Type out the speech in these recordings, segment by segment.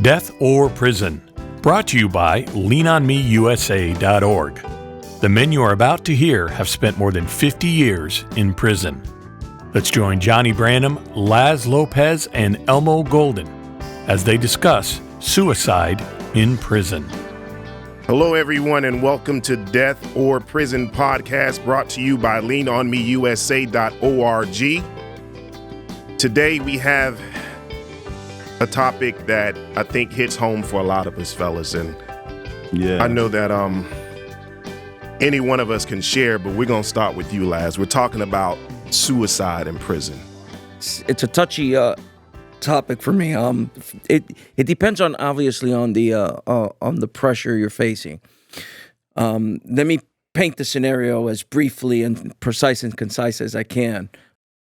Death or Prison, brought to you by leanonmeusa.org. The men you are about to hear have spent more than 50 years in prison. Let's join Johnny Branham, Laz Lopez, and Elmo Golden as they discuss suicide in prison. Hello, everyone, and welcome to Death or Prison podcast brought to you by leanonmeusa.org. Today, we have a topic that I think hits home for a lot of us fellas, and I know that any one of us can share, but we're going to start with you, Laz. We're talking about suicide in prison. It's a touchy topic for me. It depends on, obviously, on the pressure you're facing. Let me paint the scenario as briefly and precise and concise as I can.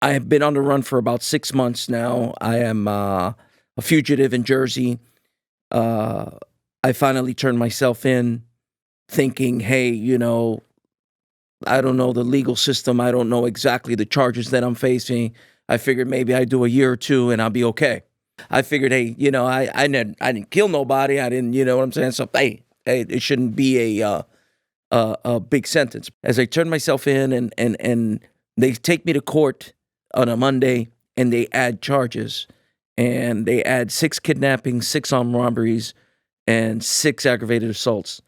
I have been on the run for about 6 months now. I am a fugitive in Jersey. I finally turned myself in thinking, hey, I don't know the legal system. I don't know exactly the charges that I'm facing. I figured maybe I do a year or two and I'll be okay. I figured, hey, I didn't kill nobody. I didn't, you know what I'm saying? So, hey, it shouldn't be a big sentence. As I turned myself in and they take me to court on a Monday and they add charges. And they add 6 kidnappings, 6 armed robberies, and 6 aggravated assaults.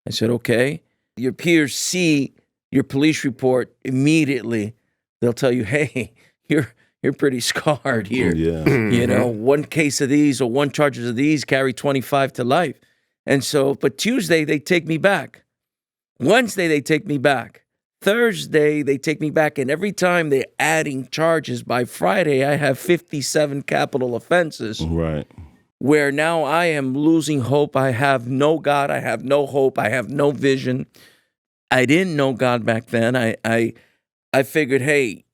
I said, okay. Your peers see your police report immediately. They'll tell you, hey, you're pretty scarred here. Yeah. One case of these or one charges of these carry 25 to life. And so, but Tuesday, they take me back. Wednesday, they take me back. Thursday, they take me back, and every time they're adding charges, by Friday, I have 57 capital offenses. Right. Where now I am losing hope. I have no God. I have no hope. I have no vision. I didn't know God back then. I figured, hey,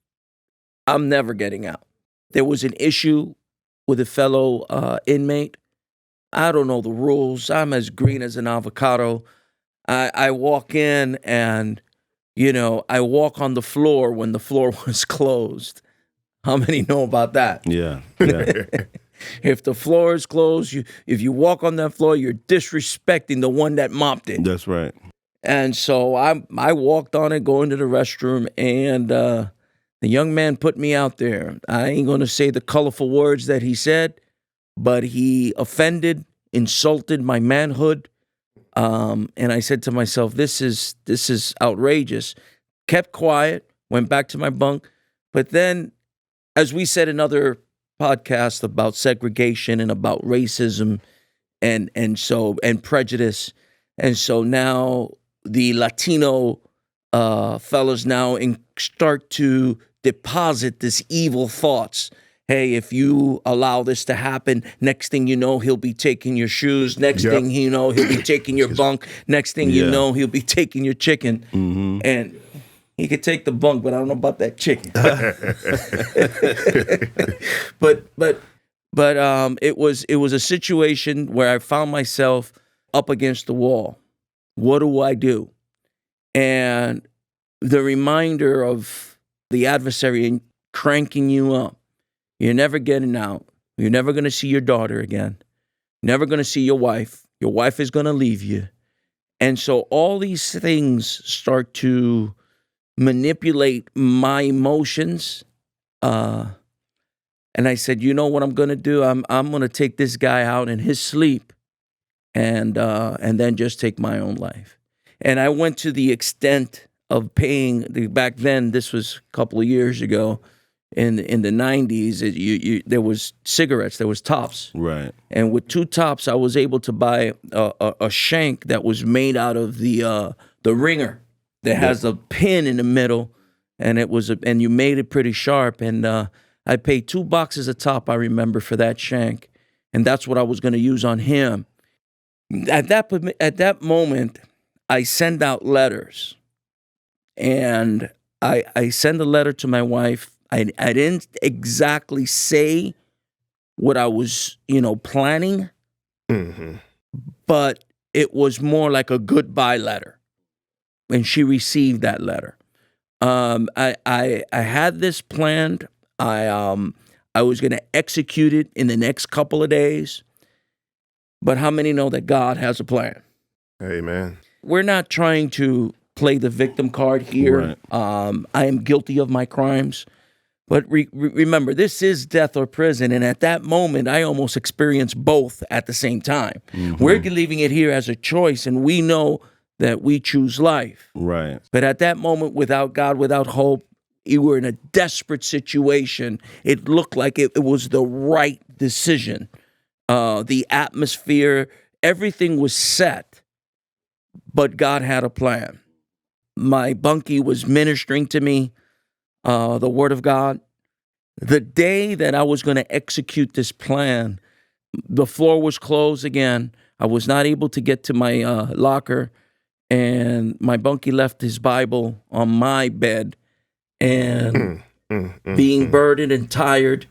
I'm never getting out. There was an issue with a fellow inmate. I don't know the rules. I'm as green as an avocado. I walk in and I walk on the floor when the floor was closed. How many know about that? Yeah. If the floor is closed, if you walk on that floor, you're disrespecting the one that mopped it. That's right. And so I walked on it, going to the restroom, and the young man put me out there. I ain't going to say the colorful words that he said, but he offended, insulted my manhood. And I said to myself, this is outrageous. Kept quiet, went back to my bunk. But then, as we said in other podcasts about segregation and about racism and prejudice, and so now the Latino fellas now start to deposit this evil thoughts. Hey, if you allow this to happen, next thing you know, he'll be taking your shoes. Next thing you know, he'll be taking your bunk. Next thing you know, he'll be taking your chicken. Mm-hmm. And he could take the bunk, but I don't know about that chicken. but it was a situation where I found myself up against the wall. What do I do? And the reminder of the adversary cranking you up. You're never getting out. You're never going to see your daughter again. Never going to see your wife. Your wife is going to leave you. And so all these things start to manipulate my emotions. And I said, you know what I'm going to do? I'm going to take this guy out in his sleep and then just take my own life. And I went to the extent of paying, back then, this was a couple of years ago, in the 90s, there was cigarettes, there was tops. Right. And with 2 tops, I was able to buy a shank that was made out of the ringer that has a pin in the middle, and and you made it pretty sharp. And I paid $2 a top, I remember, for that shank, and that's what I was going to use on him. At that moment, I send out letters, and I send a letter to my wife. I didn't exactly say what I was, planning, but it was more like a goodbye letter. And she received that letter. I had this planned. I was going to execute it in the next couple of days. But how many know that God has a plan? Amen. We're not trying to play the victim card here. Right. I am guilty of my crimes. But remember, this is death or prison. And at that moment, I almost experienced both at the same time. Mm-hmm. We're leaving it here as a choice, and we know that we choose life. Right. But at that moment, without God, without hope, you were in a desperate situation. It looked like it was the right decision. The atmosphere, everything was set, but God had a plan. My bunkie was ministering to me the word of God. The day that I was going to execute this plan, the floor was closed again. I was not able to get to my locker, and my bunkie left his Bible on my bed. And being burdened and tired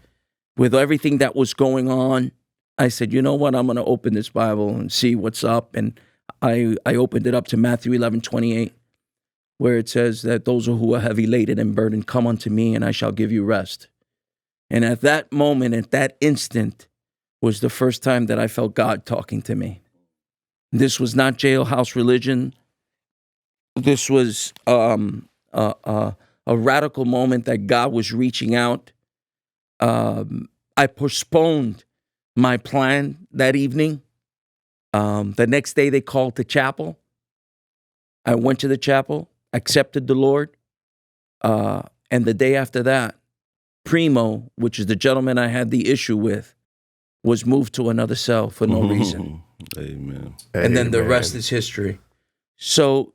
with everything that was going on, I said, you know what? I'm going to open this Bible and see what's up. And I opened it up to Matthew 11:28, where it says that those who are heavy laden and burdened, come unto me and I shall give you rest. And at that moment, at that instant, was the first time that I felt God talking to me. This was not jailhouse religion. This was a radical moment that God was reaching out. I postponed my plan that evening. The next day they called to chapel. I went to the chapel, accepted the Lord. And the day after that, Primo, which is the gentleman I had the issue with, was moved to another cell for no reason. Amen. And then the rest is history. So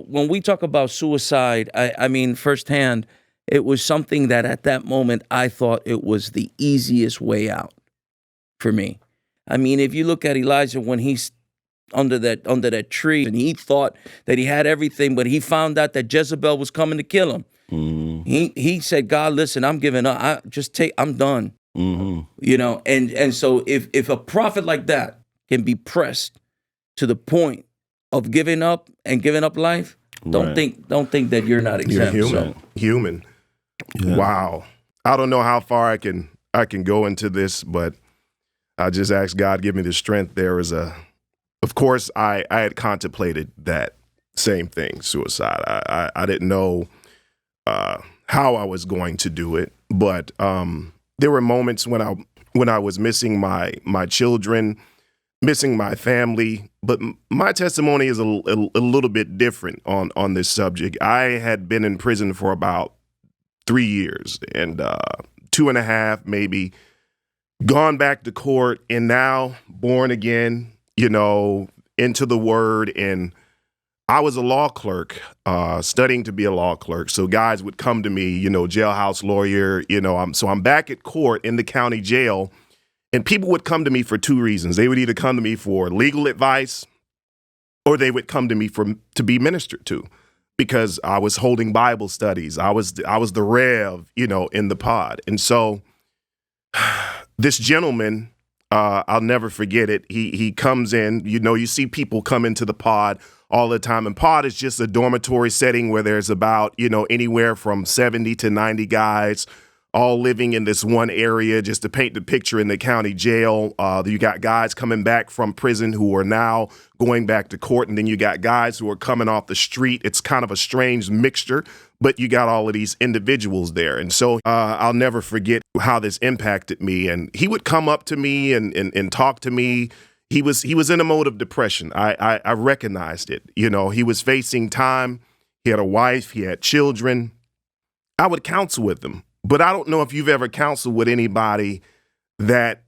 when we talk about suicide, I mean, firsthand, it was something that at that moment, I thought it was the easiest way out for me. I mean, if you look at Elijah when he's under that tree and he thought that he had everything, but he found out that Jezebel was coming to kill him. Mm-hmm. He said, God, listen, I'm giving up. I'm done. Mm-hmm. You know, and so if a prophet like that can be pressed to the point of giving up life, don't think that you're not exempt. You're human. So. Human. Yeah. Wow. I don't know how far I can go into this, but I just asked God, give me the strength. Of course, I had contemplated that same thing, suicide. I didn't know how I was going to do it, but there were moments when I was missing my children, missing my family. But my testimony is a little bit different on this subject. I had been in prison for about 3 years and 2.5 maybe, gone back to court, and now born again, you know, into the word. And I was a law clerk, studying to be a law clerk. So guys would come to me, you know, jailhouse lawyer, you know, I'm back at court in the county jail. And people would come to me for 2 reasons. They would either come to me for legal advice, or they would come to me to be ministered to, because I was holding Bible studies. I was the rev, you know, in the pod. And so this gentleman, I'll never forget it. He comes in, you know, you see people come into the pod all the time. And pod is just a dormitory setting where there's about, you know, anywhere from 70 to 90 guys all living in this one area. Just to paint the picture, in the county jail, you got guys coming back from prison who are now going back to court. And then you got guys who are coming off the street. It's kind of a strange mixture, but you got all of these individuals there. And so I'll never forget how this impacted me. And he would come up to me and talk to me. He was in a mode of depression. I recognized it. You know, he was facing time. He had a wife. He had children. I would counsel with him. But I don't know if you've ever counseled with anybody that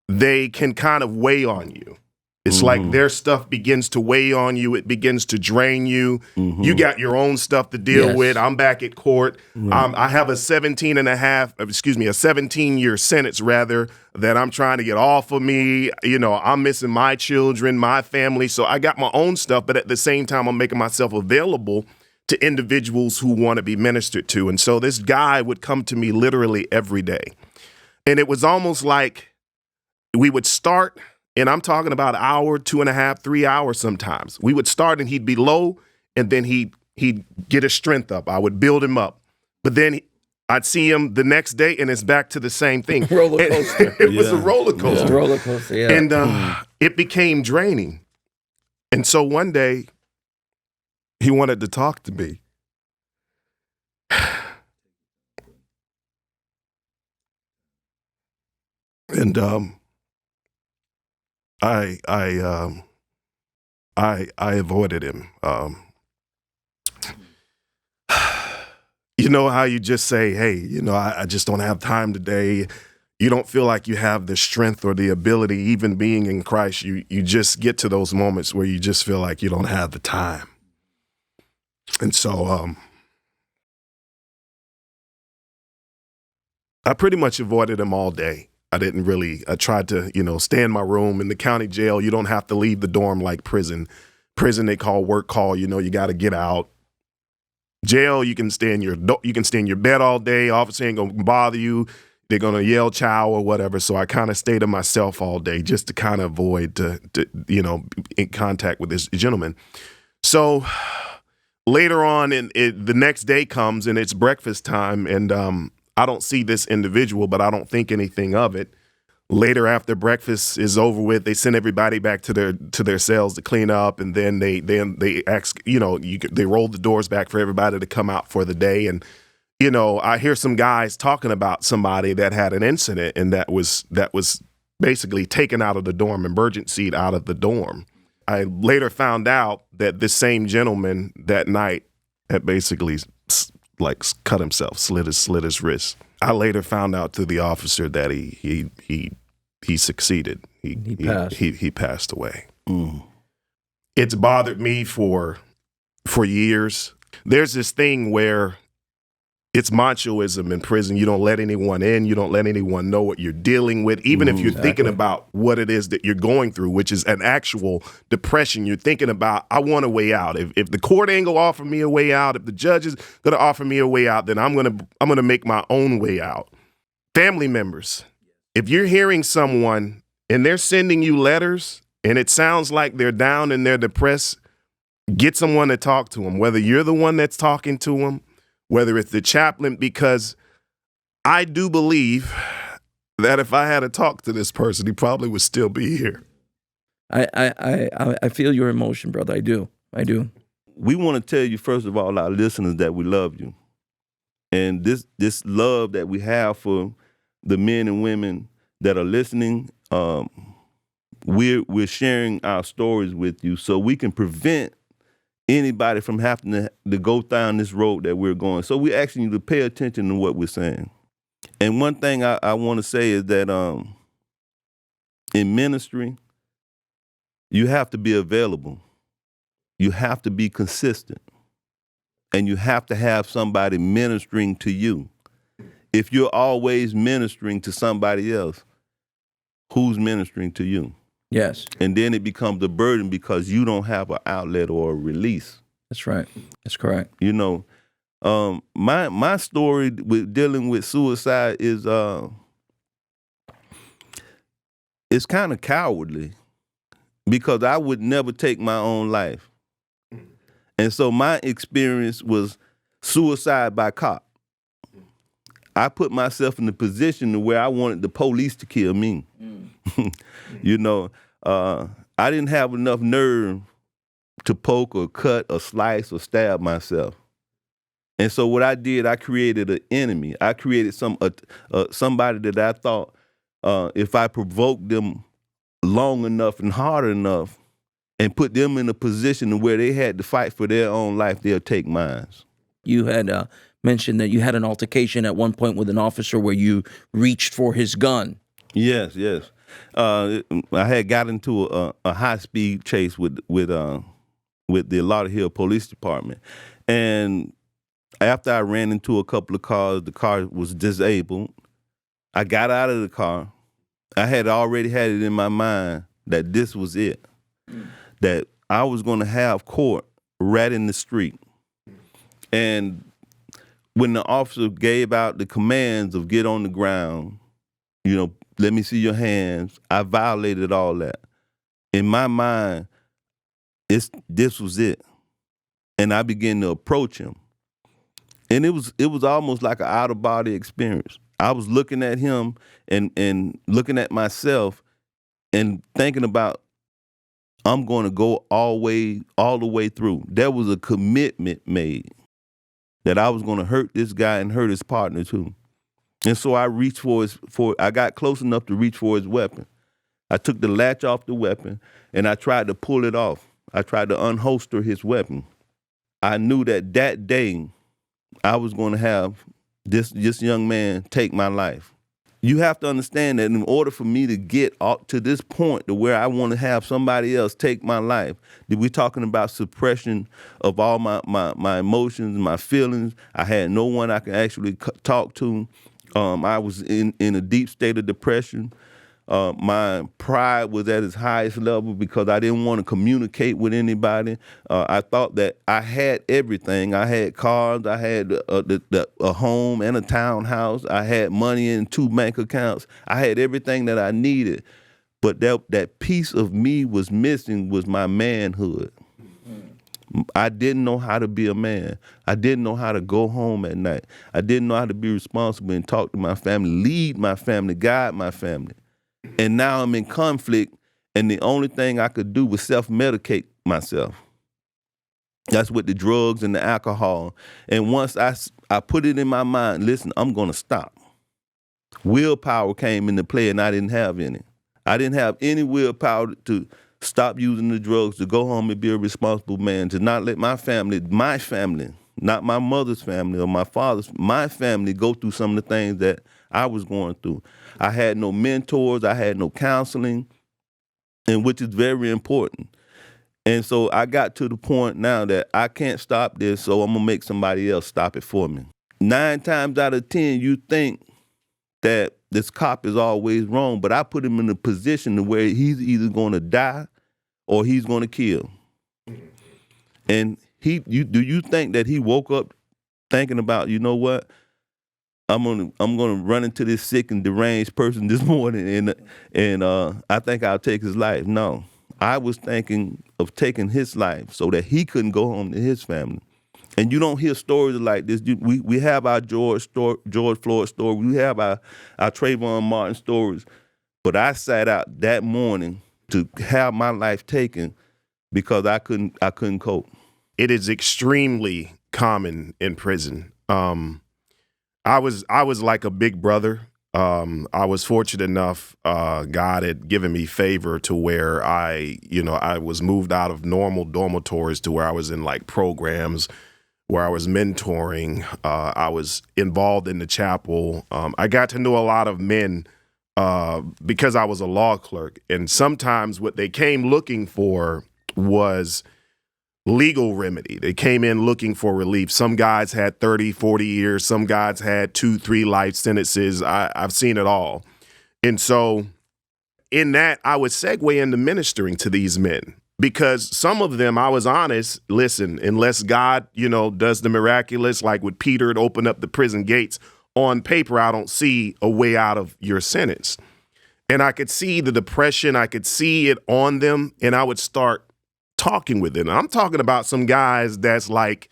they can kind of weigh on you. It's like their stuff begins to weigh on you. It begins to drain you. You got your own stuff to deal with. I'm back at court. I have a 17-year sentence rather, that I'm trying to get off of me. You know, I'm missing my children, my family. So I got my own stuff, but at the same time, I'm making myself available to individuals who want to be ministered to. And so this guy would come to me literally every day. And it was almost like we would start, and I'm talking about an hour, 2.5, 3 hours sometimes. We would start and he'd be low, and then he'd get his strength up. I would build him up. But then I'd see him the next day and it's back to the same thing. Roller coaster. It was a roller coaster. Yeah. Roller coaster, yeah. And it became draining. And so one day, he wanted to talk to me. And I avoided him. You know how you just say, hey, you know, I just don't have time today. You don't feel like you have the strength or the ability, even being in Christ, you just get to those moments where you just feel like you don't have the time. And so I pretty much avoided him all day. I tried to, you know, stay in my room. In the county jail, you don't have to leave the dorm like prison. Prison, they call work call, you know, you got to get out. Jail, you can stay in your bed all day. Officer ain't gonna bother you. They're gonna yell chow or whatever. So I kind of stayed to myself all day just to kind of avoid to you know, in contact with this gentleman. So later on, the next day comes and it's breakfast time, and I don't see this individual, but I don't think anything of it. Later, after breakfast is over with, they send everybody back to their cells to clean up, and then they ask, you know, they roll the doors back for everybody to come out for the day. And you know, I hear some guys talking about somebody that had an incident, and that was basically taken out of the dorm, emergency out of the dorm. I later found out that this same gentleman that night had basically like cut himself, slit his wrist. I later found out through the officer that he succeeded. He passed away. Mm. It's bothered me for years. There's this thing where it's machoism in prison. You don't let anyone in. You don't let anyone know what you're dealing with. Even if you're thinking about what it is that you're going through, which is an actual depression, you're thinking about, I want a way out. If the court ain't gonna offer me a way out, if the judge is gonna offer me a way out, then I'm gonna make my own way out. Family members, if you're hearing someone and they're sending you letters and it sounds like they're down and they're depressed, get someone to talk to them, whether you're the one that's talking to them, whether it's the chaplain, because I do believe that if I had to talk to this person, he probably would still be here. I feel your emotion, brother. I do. We want to tell you, first of all, our listeners, that we love you. And this love that we have for the men and women that are listening, we're sharing our stories with you so we can prevent anybody from having to go down this road that we're going. So we're asking you to pay attention to what we're saying. And one thing I want to say is that in ministry, you have to be available. You have to be consistent. And you have to have somebody ministering to you. If you're always ministering to somebody else, who's ministering to you? Yes. And then it becomes a burden because you don't have an outlet or a release. That's right. That's correct. You know, my story with dealing with suicide is it's kind of cowardly because I would never take my own life. And so my experience was suicide by cop. I put myself in the position to where I wanted the police to kill me. You know, I didn't have enough nerve to poke or cut or slice or stab myself. And so what I did, I created an enemy. I created somebody that I thought if I provoked them long enough and hard enough and put them in a position where they had to fight for their own life, they'll take mine. You had mentioned that you had an altercation at one point with an officer where you reached for his gun. Yes. I had got into a high-speed chase with the Lauderhill Police Department. And after I ran into a couple of cars, the car was disabled. I got out of the car. I had already had it in my mind that this was it, that I was going to have court right in the street. And when the officer gave out the commands of get on the ground, you know, let me see your hands, I violated all that. In my mind, this was it. And I began to approach him. And it was almost like an out-of-body experience. I was looking at him and looking at myself and thinking about I'm going to go all the way through. There was a commitment made that I was going to hurt this guy and hurt his partner too. And so I reached I got close enough to reach for his weapon. I took the latch off the weapon and I tried to pull it off. I tried to unholster his weapon. I knew that day I was going to have this young man take my life. You have to understand that in order for me to get up to this point to where I want to have somebody else take my life, we're talking about suppression of all my emotions, my feelings. I had no one I could actually talk to. I was in a deep state of depression. My pride was at its highest level because I didn't want to communicate with anybody. I thought that I had everything. I had cars. I had a home and a townhouse. I had money in 2 bank accounts. I had everything that I needed. But that piece of me was missing was my manhood. I didn't know how to be a man. I didn't know how to go home at night. I didn't know how to be responsible and talk to my family, lead my family, guide my family. And now I'm in conflict, and the only thing I could do was self-medicate myself. That's with the drugs and the alcohol. And once I put it in my mind, listen, I'm going to stop. Willpower came into play, and I didn't have any. I didn't have any willpower to stop using the drugs, to go home and be a responsible man, to not let my family, not my mother's family or my family go through some of the things that I was going through. I had no mentors. I had no counseling, and which is very important. And so I got to the point now that I can't stop this, so I'm going to make somebody else stop it for me. 9 times out of 10, you think that this cop is always wrong, but I put him in a position to where he's either going to die or he's going to kill. And do you think that he woke up thinking about, you know what? I'm gonna run into this sick and deranged person this morning, and I think I'll take his life. No, I was thinking of taking his life so that he couldn't go home to his family. And you don't hear stories like this. We have our George Floyd story. We have our Trayvon Martin stories. But I sat out that morning to have my life taken because I couldn't cope. It is extremely common in prison. I was like a big brother. I was fortunate enough, God had given me favor to where I was moved out of normal dormitories to where I was in like programs where I was mentoring. I was involved in the chapel. I got to know a lot of men because I was a law clerk. And sometimes what they came looking for was legal remedy. They came in looking for relief. Some guys had 30, 40 years. Some guys had 2, 3 life sentences. I've seen it all. And so in that, I would segue into ministering to these men because some of them, I was honest, listen, unless God, does the miraculous, like with Peter, to open up the prison gates, on paper, I don't see a way out of your sentence. And I could see the depression. I could see it on them. And I would start talking with them. I'm talking about some guys that's like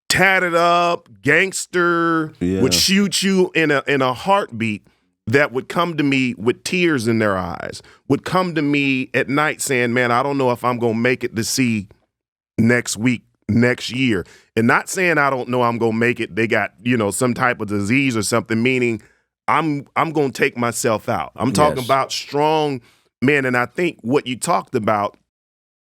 tatted up, gangster, would shoot you in a heartbeat, that would come to me with tears in their eyes, would come to me at night saying, man, I don't know if I'm going to make it to see next week, next year. And not saying I don't know I'm going to make it. They got, some type of disease or something, meaning I'm going to take myself out. I'm talking about strong men. And I think what you talked about,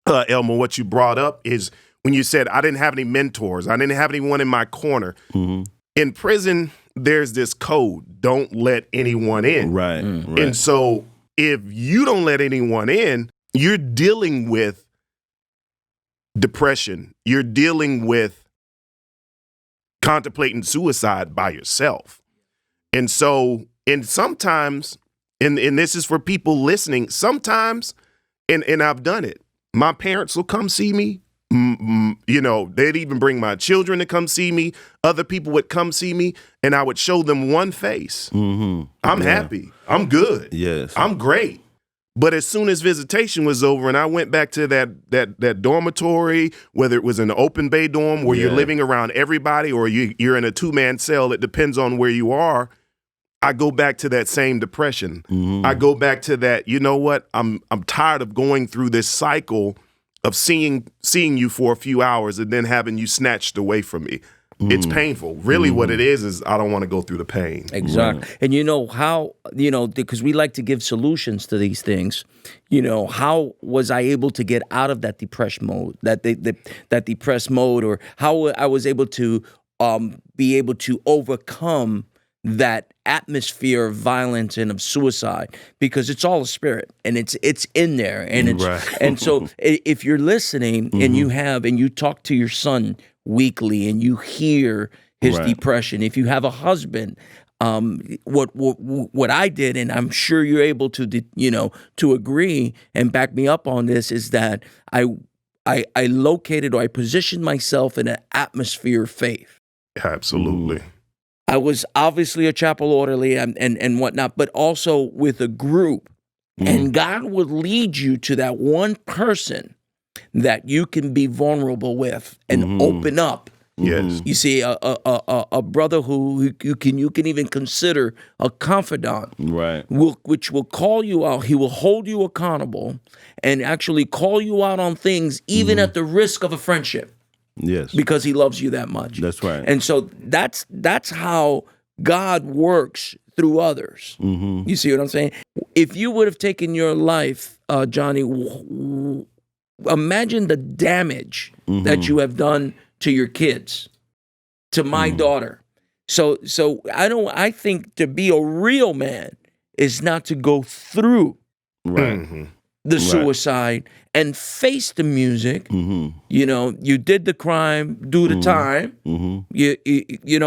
Elmo, what you brought up is when you said, I didn't have any mentors. I didn't have anyone in my corner. Mm-hmm. In prison, there's this code, don't let anyone in. Right. And so if you don't let anyone in, you're dealing with depression. You're dealing with contemplating suicide by yourself. And so, and sometimes, and this is for people listening, sometimes, and I've done it, my parents will come see me. They'd even bring my children to come see me. Other people would come see me, and I would show them one face. Mm-hmm. I'm happy. I'm good. Yes. I'm great. But as soon as visitation was over and I went back to that dormitory, whether it was an open bay dorm where you're living around everybody or you're in a 2-man cell, it depends on where you are, I go back to that same depression. I go back to that, you know what? I'm tired of going through this cycle of seeing you for a few hours and then having you snatched away from me. It's painful. Really what it is I don't want to go through the pain. Exactly. Right. And you know how, because we like to give solutions to these things, how was I able to get out of that depression mode, that depressed mode, or how I was able to be able to overcome that atmosphere of violence and of suicide, because it's all a spirit and it's in there, and it's Right. and so if you're listening and you talk to your son weekly and you hear his Right. depression, if you have a husband, what I did, and I'm sure you're able to to agree and back me up on this, is that I located, or I positioned myself in an atmosphere of faith. Absolutely. I was obviously a chapel orderly and whatnot, but also with a group. And God would lead you to that one person that you can be vulnerable with and open up. Yes. You see, a brother who you can even consider a confidant, Right. which will call you out. He will hold you accountable and actually call you out on things, even at the risk of a friendship. Yes. Because he loves you that much. That's right. And so that's how God works through others. You see what I'm saying? If you would have taken your life, Johnny, imagine the damage that you have done to your kids, to my daughter. So I think to be a real man is not to go through Right. the suicide and face the music. You did the crime, do the time.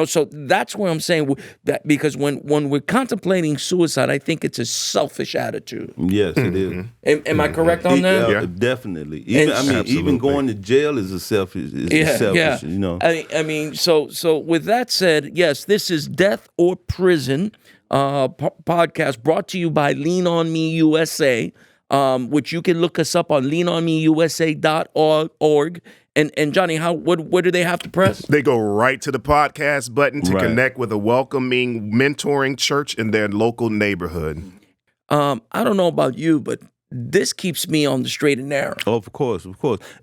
So that's where I'm saying that, because when we're contemplating suicide, I think it's a selfish attitude. Yes, it is. Am I correct on that? Yeah. Definitely. Even Absolutely. going to jail is a selfish. Selfish. I mean, so with that said, yes, this is Death or Prison podcast brought to you by Lean On Me USA. Which you can look us up on leanonmeusa.org. And Johnny, what do they have to press? They go right to the podcast button to Right. connect with a welcoming, mentoring church in their local neighborhood. I don't know about you, but this keeps me on the straight and narrow. Oh, of course.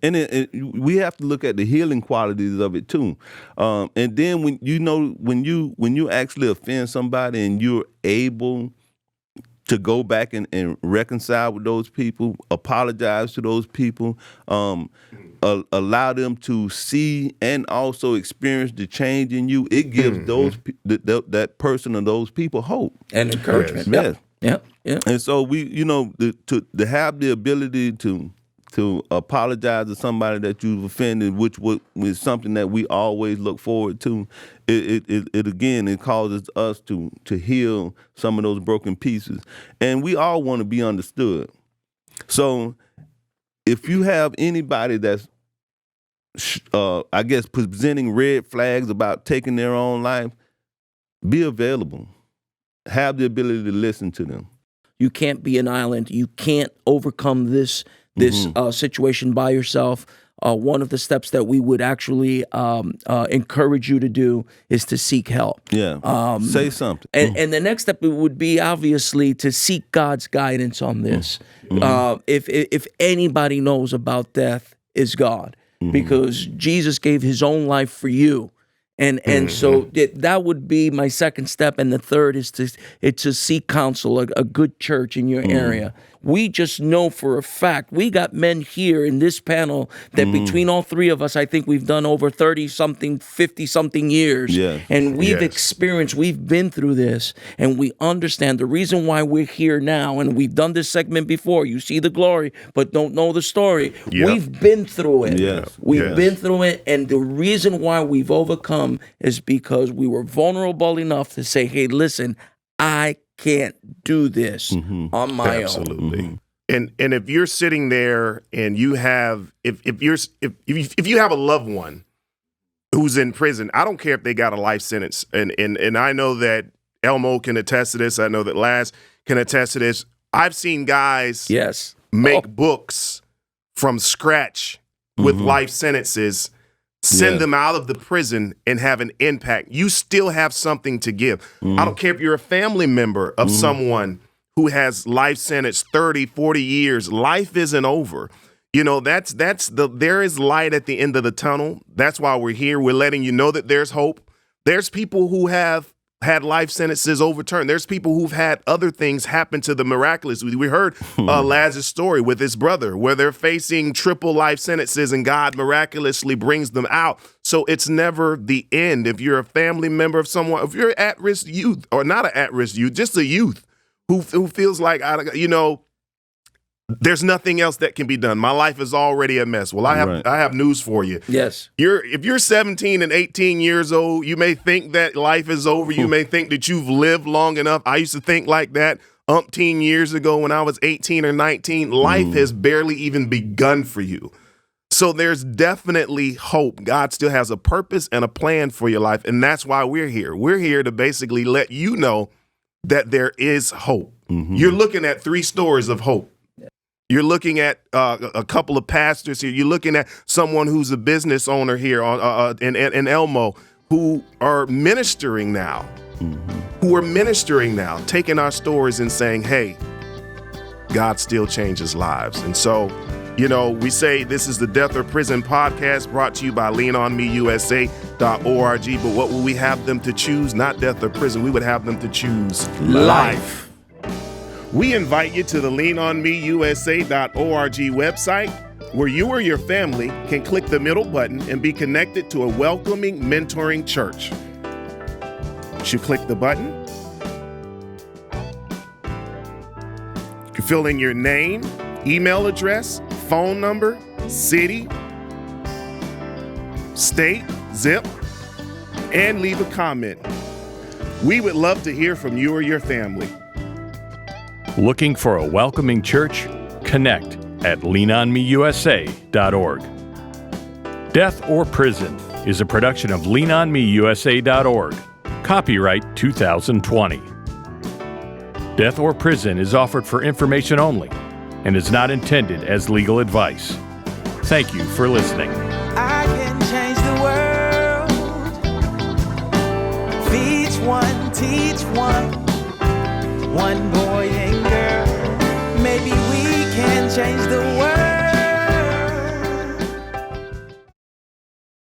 And we have to look at the healing qualities of it too. And then when you actually offend somebody and you're able to go back and reconcile with those people, apologize to those people, allow them to see and also experience the change in you, it gives that person or those people hope And encouragement. Yes. Yep. And so we, to have the ability to apologize to somebody that you've offended, which was something that we always look forward to, it causes us to heal some of those broken pieces. And we all want to be understood. So if you have anybody that's, presenting red flags about taking their own life, be available. Have the ability to listen to them. You can't be an island. You can't overcome this situation by yourself. One of the steps that we would actually encourage you to do is to seek help. Yeah. Say something. And the next step would be obviously to seek God's guidance on this. If anybody knows about death, is God, because Jesus gave his own life for you. And so that would be my second step. And the third is to seek counsel, a good church in your area. We just know for a fact, we got men here in this panel that between all three of us, I think we've done over 30-something, 50-something years. Yeah. And we've Yes. experienced, we've been through this, and we understand the reason why we're here now. And we've done this segment before. You see the glory, but don't know the story. Yep. We've been through it. Yes. We've Yes. been through it. And the reason why we've overcome is because we were vulnerable enough to say, hey, listen, I can't do this on my own. Absolutely. And if you're sitting there and you have if you have a loved one who's in prison, I don't care if they got a life sentence. And I know that Elmo can attest to this. I know that Laz can attest to this. I've seen guys Yes. make books from scratch with life sentences send them out of the prison and have an impact. You still have something to give. I don't care if you're a family member of someone who has life sentence 30, 40 years. Life isn't over. You know, there is light at the end of the tunnel. That's why we're here. We're letting you know that there's hope. There's people who have had life sentences overturned. There's people who've had other things happen to them miraculously. We heard Laz's story with his brother, where they're facing triple life sentences and God miraculously brings them out. So it's never the end. If you're a family member of someone, if you're at-risk youth, or not an at-risk youth, just a youth who feels like, there's nothing else that can be done. My life is already a mess. Well, I have news for you. Yes. If you're 17 and 18 years old, you may think that life is over. You may think that you've lived long enough. I used to think like that umpteen years ago when I was 18 or 19. Life has barely even begun for you. So there's definitely hope. God still has a purpose and a plan for your life, and that's why we're here. We're here to basically let you know that there is hope. You're looking at 3 stories of hope. You're looking at a couple of pastors here. You're looking at someone who's a business owner here in Elmo who are ministering now, taking our stories and saying, hey, God still changes lives. And so, we say this is the Death or Prison podcast brought to you by leanonmeusa.org. But what will we have them to choose? Not death or prison. We would have them to choose life. We invite you to the leanonmeusa.org website, where you or your family can click the middle button and be connected to a welcoming, mentoring church. Once you click the button, you can fill in your name, email address, phone number, city, state, zip, and leave a comment. We would love to hear from you or your family. Looking for a welcoming church? Connect at leanonmeusa.org. Death or Prison is a production of leanonmeusa.org. Copyright 2020. Death or Prison is offered for information only and is not intended as legal advice. Thank you for listening. I can change the world. Feed one, teach one. One boy and girl, maybe we can change the world.